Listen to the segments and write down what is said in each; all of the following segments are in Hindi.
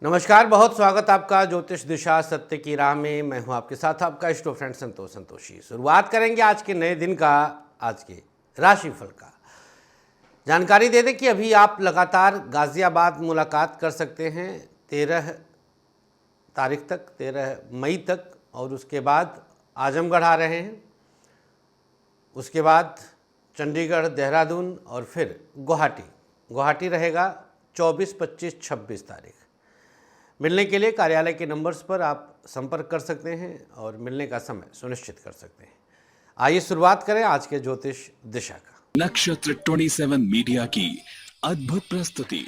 नमस्कार, बहुत स्वागत आपका ज्योतिष दिशा सत्य की राह में। मैं हूं आपके साथ आपका इष्ट फ्रेंड संतोषी। शुरुआत करेंगे आज के नए दिन का, आज के राशिफल का। जानकारी दे दें कि अभी आप लगातार गाजियाबाद मुलाकात कर सकते हैं 13 तारीख तक, 13 मई तक, और उसके बाद आजमगढ़ आ रहे हैं, उसके बाद चंडीगढ़, देहरादून और फिर गुवाहाटी रहेगा 24, 25, 26 तारीख। मिलने के लिए कार्यालय के नंबर्स पर आप संपर्क कर सकते हैं और मिलने का समय सुनिश्चित कर सकते हैं। आइए शुरुआत करें आज के ज्योतिष दिशा का। नक्षत्र 27 मीडिया की अद्भुत प्रस्तुति,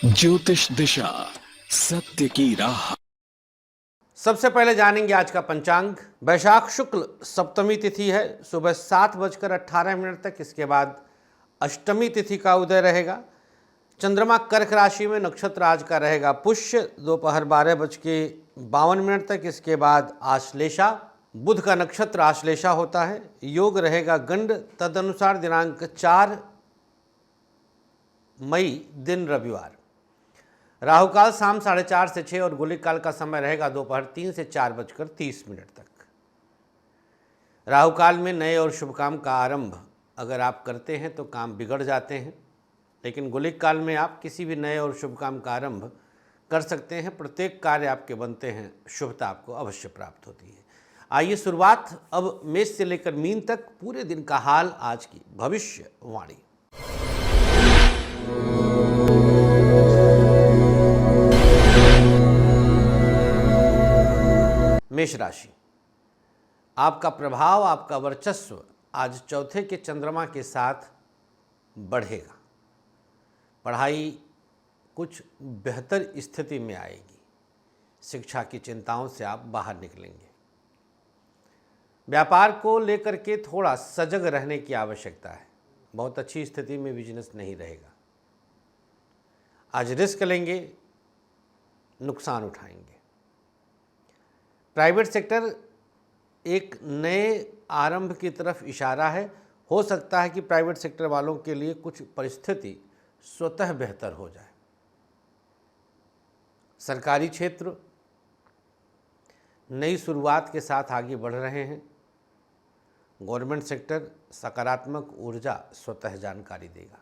ज्योतिष दिशा सत्य की राह। सबसे पहले जानेंगे आज का पंचांग। वैशाख शुक्ल सप्तमी तिथि है, सुबह 7:18 तक। इसके बाद अष्टमी तिथि का उदय रहेगा। चंद्रमा कर्क राशि में, नक्षत्र आज का रहेगा पुष्य, दोपहर 12:52 तक। इसके बाद आश्लेषा, बुध का नक्षत्र आश्लेषा होता है। योग रहेगा गंड, तदनुसार दिनांक 4 मई दिन रविवार। राहुकाल शाम 4:30 से 6 और गुलिक काल का समय रहेगा दोपहर 3 से 4:30 तक। राहुकाल में नए और शुभ काम का आरंभ अगर आप करते हैं तो काम बिगड़ जाते हैं, लेकिन गुलिक काल में आप किसी भी नए और शुभ काम का आरंभ कर सकते हैं। प्रत्येक कार्य आपके बनते हैं, शुभता आपको अवश्य प्राप्त होती है। आइए शुरुआत अब मेष से लेकर मीन तक पूरे दिन का हाल, आज की भविष्यवाणी। मेष राशि, आपका प्रभाव, आपका वर्चस्व आज चौथे के चंद्रमा के साथ बढ़ेगा। पढ़ाई कुछ बेहतर स्थिति में आएगी। शिक्षा की चिंताओं से आप बाहर निकलेंगे। व्यापार को लेकर के थोड़ा सजग रहने की आवश्यकता है। बहुत अच्छी स्थिति में बिजनेस नहीं रहेगा। आज रिस्क लेंगे, नुकसान उठाएंगे। प्राइवेट सेक्टर एक नए आरंभ की तरफ इशारा है। हो सकता है कि प्राइवेट सेक्टर वालों के लिए कुछ परिस्थिति स्वतः बेहतर हो जाए। सरकारी क्षेत्र नई शुरुआत के साथ आगे बढ़ रहे हैं। गवर्नमेंट सेक्टर सकारात्मक ऊर्जा स्वतः जानकारी देगा।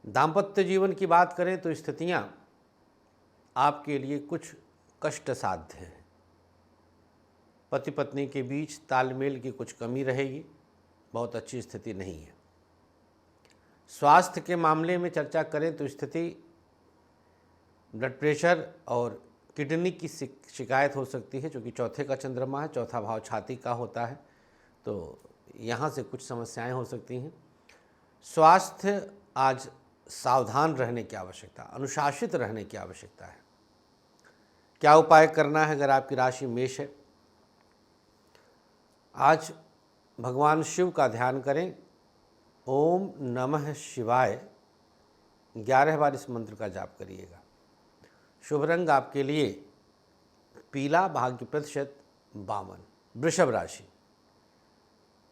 दांपत्य जीवन की बात करें तो स्थितियां आपके लिए कुछ कष्ट साध्य हैं। पति पत्नी के बीच तालमेल की कुछ कमी रहेगी। बहुत अच्छी स्थिति नहीं है। स्वास्थ्य के मामले में चर्चा करें तो स्थिति ब्लड प्रेशर और किडनी की शिकायत हो सकती है, क्योंकि चौथे का चंद्रमा है, चौथा भाव छाती का होता है, तो यहाँ से कुछ समस्याएं हो सकती हैं। स्वास्थ्य आज सावधान रहने की आवश्यकता, अनुशासित रहने की आवश्यकता है। क्या उपाय करना है अगर आपकी राशि मेष है? आज भगवान शिव का ध्यान करें। ओम नमः शिवाय 11 बार इस मंत्र का जाप करिएगा। शुभ रंग आपके लिए पीला, भाग्य प्रतिशत 52। वृषभ राशि,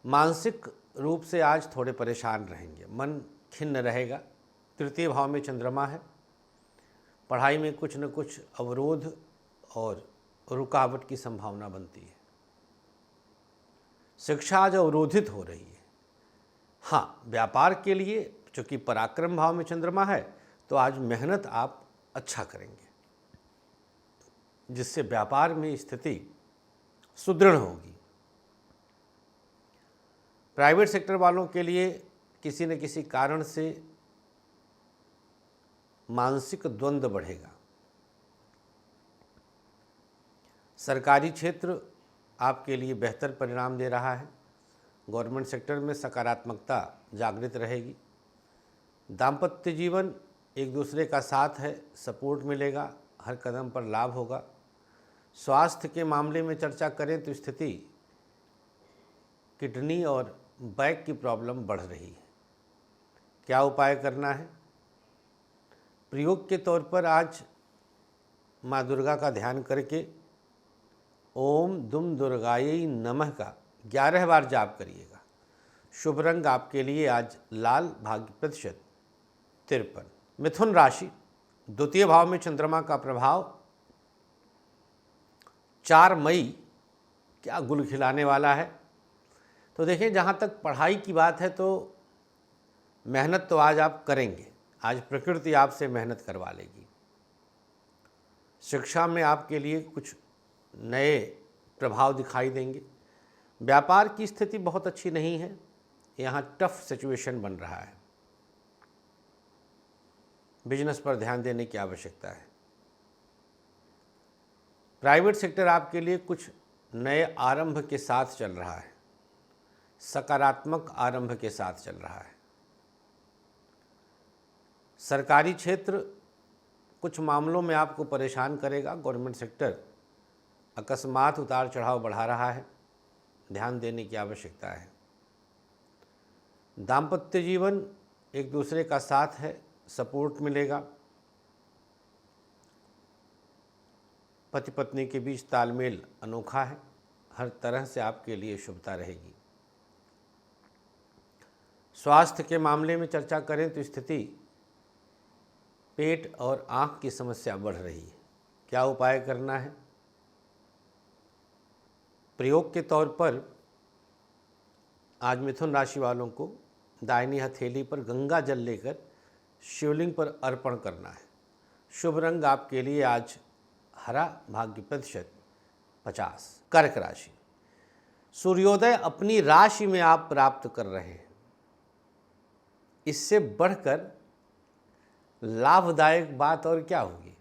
मानसिक रूप से आज थोड़े परेशान रहेंगे। मन खिन्न रहेगा। तृतीय भाव में चंद्रमा है। पढ़ाई में कुछ न कुछ अवरोध और रुकावट की संभावना बनती है। शिक्षा आज अवरोधित हो रही है। हाँ, व्यापार के लिए चूँकि पराक्रम भाव में चंद्रमा है, तो आज मेहनत आप अच्छा करेंगे, जिससे व्यापार में स्थिति सुदृढ़ होगी। प्राइवेट सेक्टर वालों के लिए किसी न किसी कारण से मानसिक द्वंद्व बढ़ेगा। सरकारी क्षेत्र आपके लिए बेहतर परिणाम दे रहा है। गवर्नमेंट सेक्टर में सकारात्मकता जागृत रहेगी। दांपत्य जीवन एक दूसरे का साथ है, सपोर्ट मिलेगा, हर कदम पर लाभ होगा। स्वास्थ्य के मामले में चर्चा करें तो स्थिति किडनी और बैक की प्रॉब्लम बढ़ रही है। क्या उपाय करना है? प्रयोग के तौर पर आज माँ दुर्गा का ध्यान करके ओम दुम दुर्गायै नमः का 11 बार जाप करिएगा। शुभ रंग आपके लिए आज लाल, भाग्य प्रतिशत 53। मिथुन राशि, द्वितीय भाव में चंद्रमा का प्रभाव 4 मई क्या गुल खिलाने वाला है। तो देखिए, जहाँ तक पढ़ाई की बात है तो मेहनत तो आज आप करेंगे, आज प्रकृति आपसे मेहनत करवा लेगी। शिक्षा में आपके लिए कुछ नए प्रभाव दिखाई देंगे। व्यापार की स्थिति बहुत अच्छी नहीं है, यहाँ टफ सिचुएशन बन रहा है। बिजनेस पर ध्यान देने की आवश्यकता है। प्राइवेट सेक्टर आपके लिए कुछ नए आरंभ के साथ चल रहा है, सकारात्मक आरंभ के साथ चल रहा है। सरकारी क्षेत्र कुछ मामलों में आपको परेशान करेगा। गवर्नमेंट सेक्टर अकस्मात उतार चढ़ाव बढ़ा रहा है, ध्यान देने की आवश्यकता है। दाम्पत्य जीवन एक दूसरे का साथ है, सपोर्ट मिलेगा। पति पत्नी के बीच तालमेल अनोखा है, हर तरह से आपके लिए शुभता रहेगी। स्वास्थ्य के मामले में चर्चा करें तो स्थिति पेट और आँख की समस्या बढ़ रही है। क्या उपाय करना है? प्रयोग के तौर पर आज मिथुन राशि वालों को दाहिनी हथेली पर गंगा जल लेकर शिवलिंग पर अर्पण करना है। शुभ रंग आपके लिए आज हरा, भाग्य प्रतिशत 50। कर्क राशि, सूर्योदय अपनी राशि में आप प्राप्त कर रहे हैं। इससे बढ़कर लाभदायक बात और क्या होगी।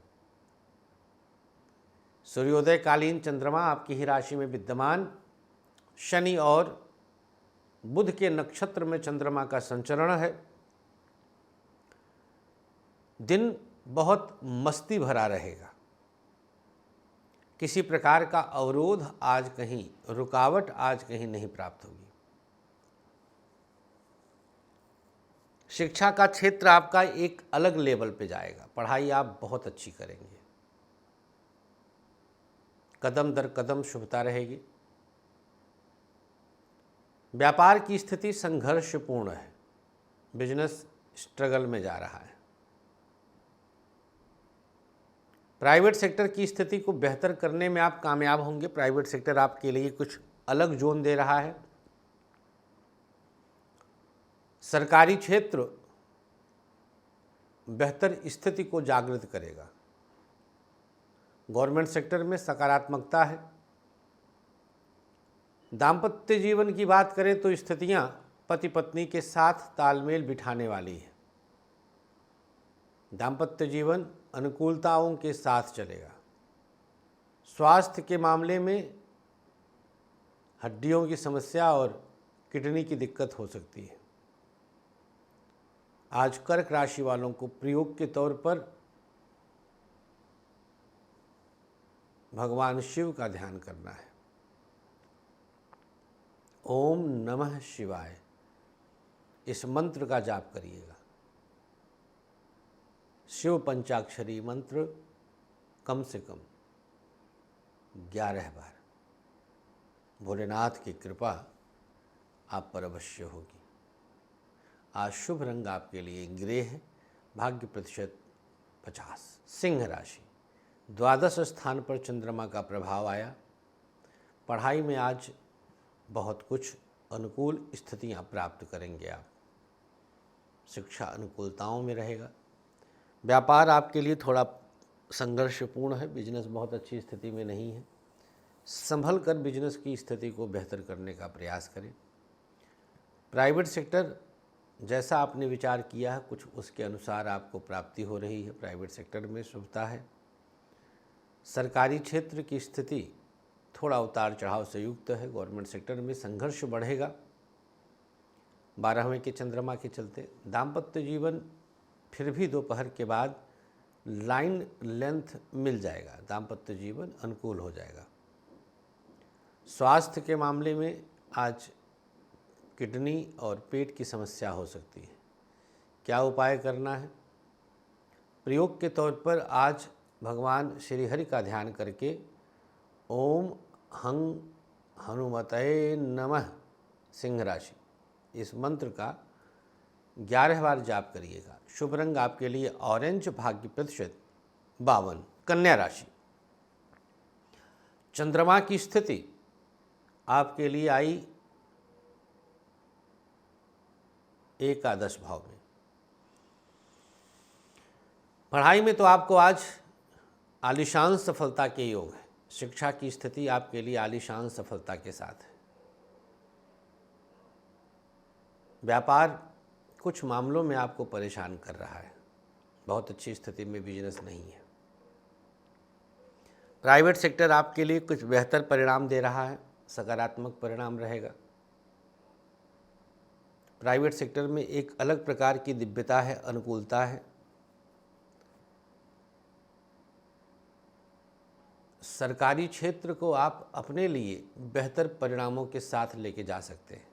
सूर्योदय कालीन चंद्रमा आपकी ही राशि में विद्यमान, शनि और बुध के नक्षत्र में चंद्रमा का संचरण है। दिन बहुत मस्ती भरा रहेगा। किसी प्रकार का अवरोध आज कहीं, रुकावट आज कहीं नहीं प्राप्त होगी। शिक्षा का क्षेत्र आपका एक अलग लेवल पे जाएगा। पढ़ाई आप बहुत अच्छी करेंगे। कदम दर कदम शुभता रहेगी। व्यापार की स्थिति संघर्षपूर्ण है, बिजनेस स्ट्रगल में जा रहा है। प्राइवेट सेक्टर की स्थिति को बेहतर करने में आप कामयाब होंगे। प्राइवेट सेक्टर आपके लिए कुछ अलग जोन दे रहा है। सरकारी क्षेत्र बेहतर स्थिति को जागृत करेगा। गवर्नमेंट सेक्टर में सकारात्मकता है। दाम्पत्य जीवन की बात करें तो स्थितियां पति पत्नी के साथ तालमेल बिठाने वाली है। दाम्पत्य जीवन अनुकूलताओं के साथ चलेगा। स्वास्थ्य के मामले में हड्डियों की समस्या और किडनी की दिक्कत हो सकती है। आज कर्क राशि वालों को प्रयोग के तौर पर भगवान शिव का ध्यान करना है। ओम नमः शिवाय, इस मंत्र का जाप करिएगा। शिव पंचाक्षरी मंत्र कम से कम 11 बार। भोलेनाथ की कृपा आप पर अवश्य होगी। आज शुभ रंग आपके लिए ग्रे है, भाग्य प्रतिशत 50। सिंह राशि, द्वादश स्थान पर चंद्रमा का प्रभाव आया। पढ़ाई में आज बहुत कुछ अनुकूल स्थितियां प्राप्त करेंगे आप। शिक्षा अनुकूलताओं में रहेगा। व्यापार आपके लिए थोड़ा संघर्षपूर्ण है। बिजनेस बहुत अच्छी स्थिति में नहीं है। संभल कर बिजनेस की स्थिति को बेहतर करने का प्रयास करें। प्राइवेट सेक्टर जैसा आपने विचार किया है, कुछ उसके अनुसार आपको प्राप्ति हो रही है। प्राइवेट सेक्टर में शुभता है। सरकारी क्षेत्र की स्थिति थोड़ा उतार चढ़ाव से युक्त है। गवर्नमेंट सेक्टर में संघर्ष बढ़ेगा 12वें के चंद्रमा के चलते। दाम्पत्य जीवन फिर भी दोपहर के बाद लाइन लेंथ मिल जाएगा। दाम्पत्य जीवन अनुकूल हो जाएगा। स्वास्थ्य के मामले में आज किडनी और पेट की समस्या हो सकती है। क्या उपाय करना है? प्रयोग के तौर पर आज भगवान श्री हरि का ध्यान करके ओम हं हनुमते नमः, सिंह राशि, इस मंत्र का 11 बार जाप करिएगा। शुभ रंग आपके लिए ऑरेंज, भाग्य प्रतिशत 52। कन्या राशि, चंद्रमा की स्थिति आपके लिए आई एकादश भाव में। पढ़ाई में तो आपको आज आलीशान सफलता के योग है। शिक्षा की स्थिति आपके लिए आलीशान सफलता के साथ है। व्यापार कुछ मामलों में आपको परेशान कर रहा है, बहुत अच्छी स्थिति में बिजनेस नहीं है। प्राइवेट सेक्टर आपके लिए कुछ बेहतर परिणाम दे रहा है, सकारात्मक परिणाम रहेगा। प्राइवेट सेक्टर में एक अलग प्रकार की दिव्यता है, अनुकूलता है। सरकारी क्षेत्र को आप अपने लिए बेहतर परिणामों के साथ लेके जा सकते हैं।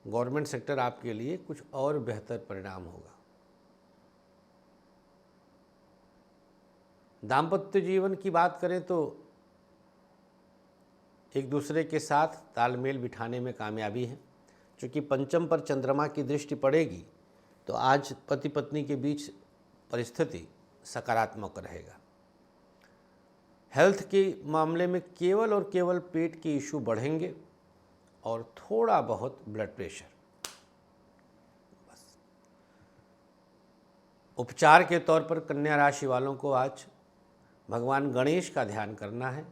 गवर्नमेंट सेक्टर आपके लिए कुछ और बेहतर परिणाम होगा। दाम्पत्य जीवन की बात करें तो एक दूसरे के साथ तालमेल बिठाने में कामयाबी है। चूँकि पंचम पर चंद्रमा की दृष्टि पड़ेगी तो आज पति पत्नी के बीच परिस्थिति सकारात्मक रहेगा। हेल्थ के मामले में केवल और केवल पेट के इशू बढ़ेंगे और थोड़ा बहुत ब्लड प्रेशर, बस। उपचार के तौर पर कन्या राशि वालों को आज भगवान गणेश का ध्यान करना है।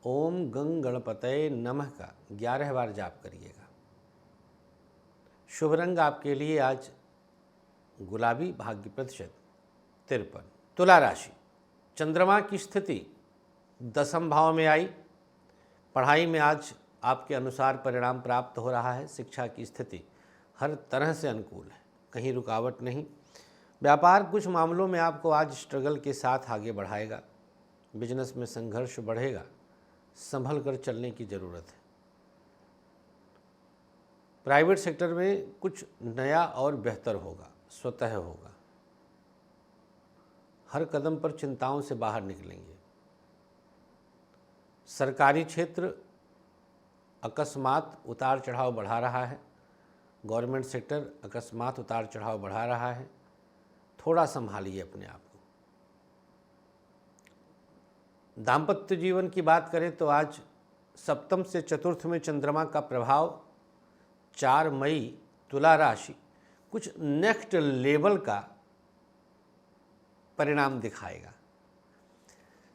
ओम गंग गणपतये नमः का 11 बार जाप करिएगा। शुभ रंग आपके लिए आज गुलाबी, भाग्य प्रतिशत 53। तुला राशि, चंद्रमा की स्थिति 10वें भाव में आई। पढ़ाई में आज आपके अनुसार परिणाम प्राप्त हो रहा है। शिक्षा की स्थिति हर तरह से अनुकूल है, कहीं रुकावट नहीं। व्यापार कुछ मामलों में आपको आज स्ट्रगल के साथ आगे बढ़ाएगा। बिजनेस में संघर्ष बढ़ेगा, संभल कर चलने की ज़रूरत है। प्राइवेट सेक्टर में कुछ नया और बेहतर होगा, स्वतः होगा। हर कदम पर चिंताओं से बाहर निकलेंगे। सरकारी क्षेत्र अकस्मात उतार चढ़ाव बढ़ा रहा है। गवर्नमेंट सेक्टर अकस्मात उतार चढ़ाव बढ़ा रहा है। थोड़ा संभालिए अपने आप को। दाम्पत्य जीवन की बात करें तो आज सप्तम से चतुर्थ में चंद्रमा का प्रभाव 4 मई तुला राशि कुछ नेक्स्ट लेवल का परिणाम दिखाएगा।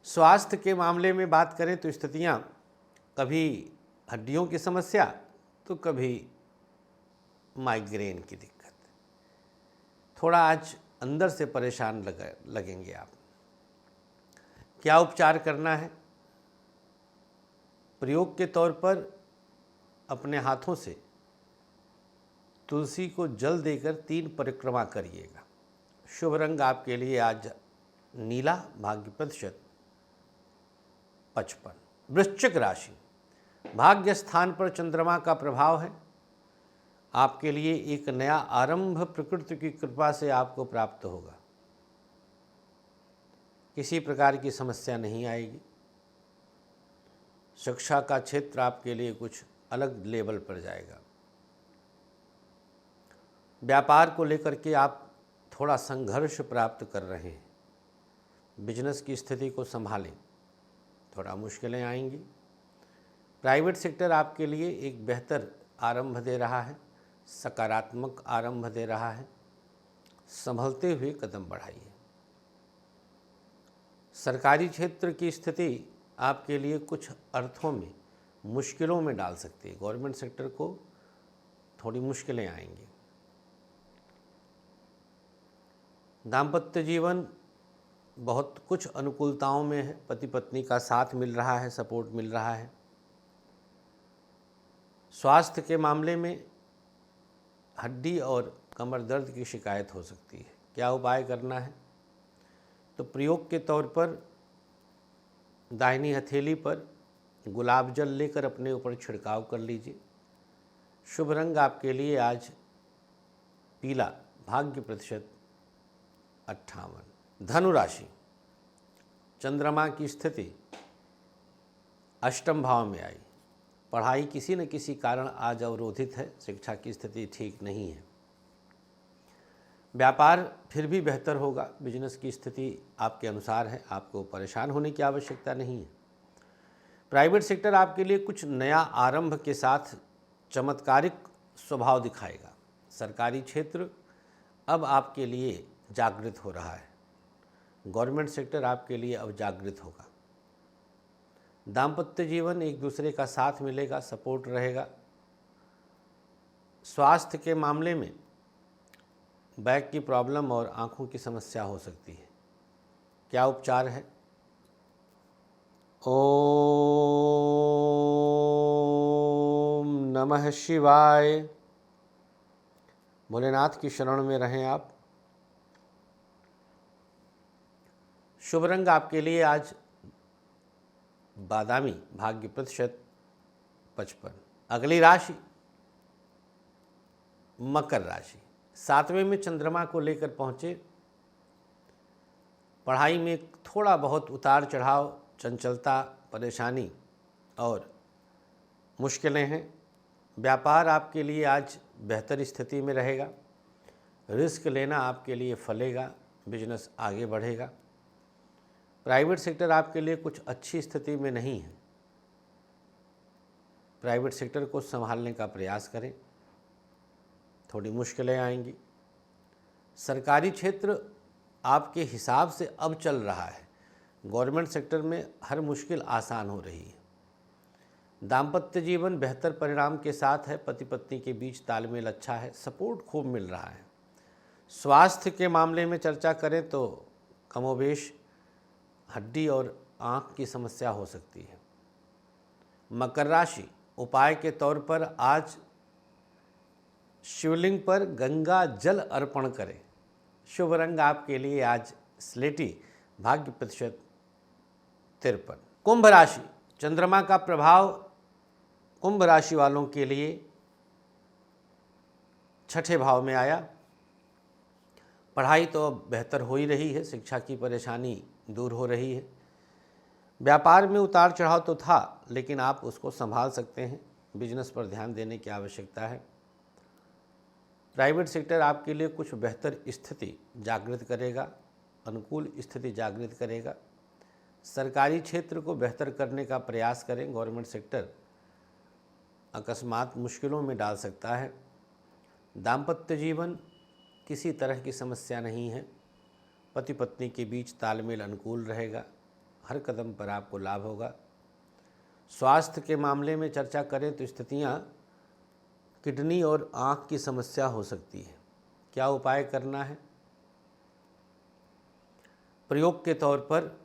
स्वास्थ्य के मामले में बात करें तो स्थितियां कभी हड्डियों की समस्या तो कभी माइग्रेन की दिक्कत, थोड़ा आज अंदर से परेशान लगेंगे आप। क्या उपचार करना है? प्रयोग के तौर पर अपने हाथों से तुलसी को जल देकर 3 परिक्रमा करिएगा। शुभ रंग आपके लिए आज नीला, भाग्य प्रतिशत 55। वृश्चिक राशि, भाग्य स्थान पर चंद्रमा का प्रभाव है। आपके लिए एक नया आरंभ प्रकृति की कृपा से आपको प्राप्त होगा। किसी प्रकार की समस्या नहीं आएगी। शिक्षा का क्षेत्र आपके लिए कुछ अलग लेवल पर जाएगा। व्यापार को लेकर के आप थोड़ा संघर्ष प्राप्त कर रहे हैं। बिजनेस की स्थिति को संभालें, थोड़ा मुश्किलें आएंगी। प्राइवेट सेक्टर आपके लिए एक बेहतर आरंभ दे रहा है, सकारात्मक आरंभ दे रहा है। संभलते हुए कदम बढ़ाइए। सरकारी क्षेत्र की स्थिति आपके लिए कुछ अर्थों में मुश्किलों में डाल सकती है। गवर्नमेंट सेक्टर को थोड़ी मुश्किलें आएंगी। दाम्पत्य जीवन बहुत कुछ अनुकूलताओं में है। पति पत्नी का साथ मिल रहा है, सपोर्ट मिल रहा है। स्वास्थ्य के मामले में हड्डी और कमर दर्द की शिकायत हो सकती है। क्या उपाय करना है? तो प्रयोग के तौर पर दाहिनी हथेली पर गुलाब जल लेकर अपने ऊपर छिड़काव कर लीजिए। शुभ रंग आपके लिए आज पीला, भाग्य प्रतिशत 58। धनु राशि, चंद्रमा की स्थिति अष्टम भाव में आई। पढ़ाई किसी न किसी कारण आज अवरोधित है। शिक्षा की स्थिति ठीक नहीं है। व्यापार फिर भी बेहतर होगा। बिजनेस की स्थिति आपके अनुसार है, आपको परेशान होने की आवश्यकता नहीं है। प्राइवेट सेक्टर आपके लिए कुछ नया आरंभ के साथ चमत्कारिक स्वभाव दिखाएगा। सरकारी क्षेत्र अब आपके लिए जागृत हो रहा है। गवर्नमेंट सेक्टर आपके लिए अब जागृत होगा। दाम्पत्य जीवन एक दूसरे का साथ मिलेगा, सपोर्ट रहेगा। स्वास्थ्य के मामले में बैक की प्रॉब्लम और आँखों की समस्या हो सकती है। क्या उपचार है? ओम नमः शिवाय। भोलेनाथ की शरण में रहें आप। शुभ रंग आपके लिए आज बादामी, भाग्य प्रतिशत 55। अगली राशि मकर राशि। 7वें में चंद्रमा को लेकर पहुँचे। पढ़ाई में थोड़ा बहुत उतार चढ़ाव, चंचलता, परेशानी और मुश्किलें हैं। व्यापार आपके लिए आज बेहतर स्थिति में रहेगा। रिस्क लेना आपके लिए फलेगा, बिजनेस आगे बढ़ेगा। प्राइवेट सेक्टर आपके लिए कुछ अच्छी स्थिति में नहीं है। प्राइवेट सेक्टर को संभालने का प्रयास करें, थोड़ी मुश्किलें आएंगी। सरकारी क्षेत्र आपके हिसाब से अब चल रहा है। गवर्नमेंट सेक्टर में हर मुश्किल आसान हो रही है। दाम्पत्य जीवन बेहतर परिणाम के साथ है। पति पत्नी के बीच तालमेल अच्छा है, सपोर्ट खूब मिल रहा है। स्वास्थ्य के मामले में चर्चा करें तो कमोबेश हड्डी और आँख की समस्या हो सकती है। मकर राशि, उपाय के तौर पर आज शिवलिंग पर गंगा जल अर्पण करें। शुभ रंग आपके लिए आज स्लेटी, भाग्य प्रतिशत 53। कुंभ राशि, चंद्रमा का प्रभाव कुंभ राशि वालों के लिए 6ठे भाव में आया। पढ़ाई तो अब बेहतर हो ही रही है, शिक्षा की परेशानी दूर हो रही है। व्यापार में उतार चढ़ाव तो था, लेकिन आप उसको संभाल सकते हैं। बिजनेस पर ध्यान देने की आवश्यकता है। प्राइवेट सेक्टर आपके लिए कुछ बेहतर स्थिति जागृत करेगा, अनुकूल स्थिति जागृत करेगा। सरकारी क्षेत्र को बेहतर करने का प्रयास करें। गवर्नमेंट सेक्टर अकस्मात मुश्किलों में डाल सकता है। दाम्पत्य जीवन किसी तरह की समस्या नहीं है। पति पत्नी के बीच तालमेल अनुकूल रहेगा। हर कदम पर आपको लाभ होगा। स्वास्थ्य के मामले में चर्चा करें तो स्थितियां किडनी और आँख की समस्या हो सकती है। क्या उपाय करना है? प्रयोग के तौर पर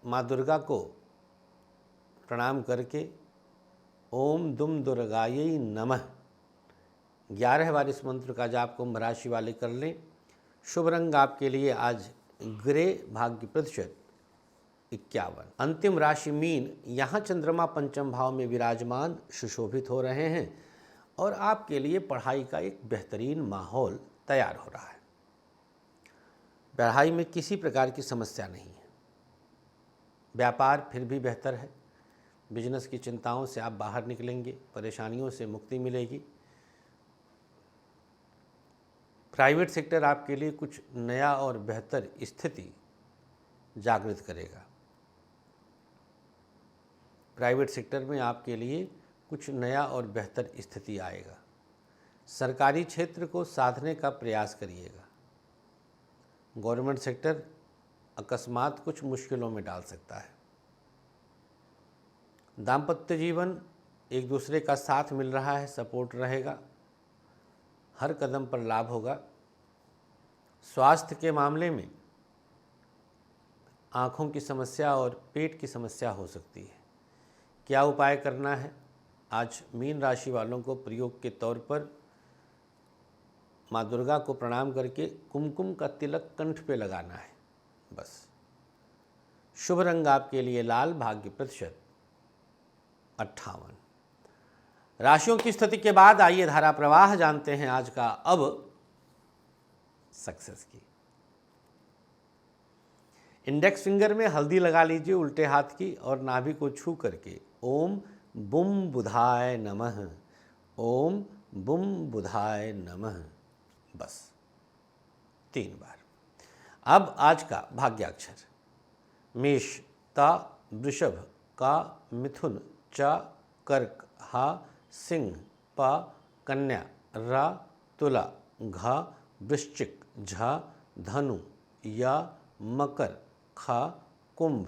माँ दुर्गा को प्रणाम करके ओम दुम दुर्गायै नमः 11 बार इस मंत्र का जाप कुंभ राशि वाले कर लें। शुभ रंग आपके लिए आज ग्रे, भाग्य प्रतिशत 51। अंतिम राशि मीन। यहाँ चंद्रमा पंचम भाव में विराजमान सुशोभित हो रहे हैं और आपके लिए पढ़ाई का एक बेहतरीन माहौल तैयार हो रहा है। पढ़ाई में किसी प्रकार की समस्या नहीं है। व्यापार फिर भी बेहतर है। बिजनेस की चिंताओं से आप बाहर निकलेंगे, परेशानियों से मुक्ति मिलेगी। प्राइवेट सेक्टर आपके लिए कुछ नया और बेहतर स्थिति जागृत करेगा। प्राइवेट सेक्टर में आपके लिए कुछ नया और बेहतर स्थिति आएगा। सरकारी क्षेत्र को साधने का प्रयास करिएगा। गवर्नमेंट सेक्टर अकस्मात कुछ मुश्किलों में डाल सकता है। दाम्पत्य जीवन एक दूसरे का साथ मिल रहा है, सपोर्ट रहेगा। हर कदम पर लाभ होगा। स्वास्थ्य के मामले में आँखों की समस्या और पेट की समस्या हो सकती है। क्या उपाय करना है? आज मीन राशि वालों को प्रयोग के तौर पर माँ दुर्गा को प्रणाम करके कुमकुम का तिलक कंठ पे लगाना है, बस। शुभ रंग आपके लिए लाल, भाग्य प्रतिशत 58। राशियों की स्थिति के बाद आइए धारा प्रवाह जानते हैं आज का अब सक्सेस की। इंडेक्स फिंगर में हल्दी लगा लीजिए उल्टे हाथ की और नाभि को छू करके ओम बुम बुधाय नमः, ओम बुम बुधाय नमः, बस। 3 बार। अब आज का भाग्याक्षर मेष, ता, वृषभ, का, मिथुन, च, कर्क, हा, सिंह, प, कन्या, रा, तुला, घ, वृश्चिक, झ, धनु, या, मकर, ख, कुंभ,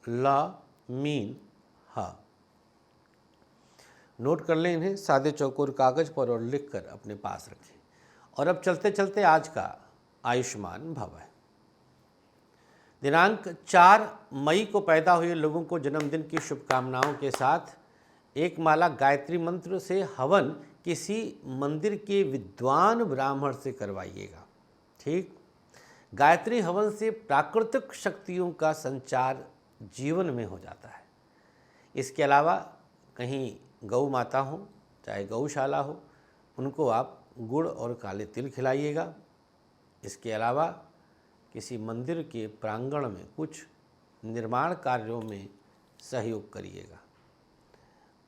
ल, मीन, ह। नोट कर लें इन्हें सादे चौकोर कागज पर और लिखकर अपने पास रखें। और अब चलते चलते आज का आयुष्मान भव है। दिनांक 4 मई को पैदा हुए लोगों को जन्मदिन की शुभकामनाओं के साथ एक माला गायत्री मंत्र से हवन किसी मंदिर के विद्वान ब्राह्मण से करवाइएगा। ठीक, गायत्री हवन से प्राकृतिक शक्तियों का संचार जीवन में हो जाता है। इसके अलावा कहीं गौ माता हो, चाहे गौशाला हो, उनको आप गुड़ और काले तिल खिलाइएगा। इसके अलावा किसी मंदिर के प्रांगण में कुछ निर्माण कार्यों में सहयोग करिएगा।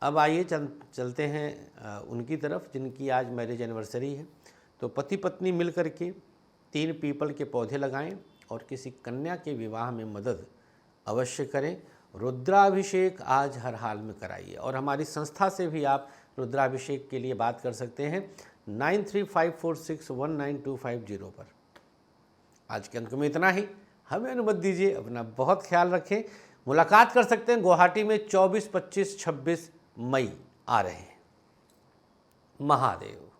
अब आइए चलते हैं उनकी तरफ जिनकी आज मैरिज एनिवर्सरी है। तो पति पत्नी मिलकर के 3 पीपल के पौधे लगाएं और किसी कन्या के विवाह में मदद अवश्य करें। रुद्राभिषेक आज हर हाल में कराइए। और हमारी संस्था से भी आप रुद्राभिषेक के लिए बात कर सकते हैं 9354619250 पर। आज के अंक में इतना ही। हमें अनुमति दीजिए, अपना बहुत ख्याल रखें। मुलाकात कर सकते हैं गुवाहाटी में 24, 25, 26 मई आ रहे हैं। महादेव।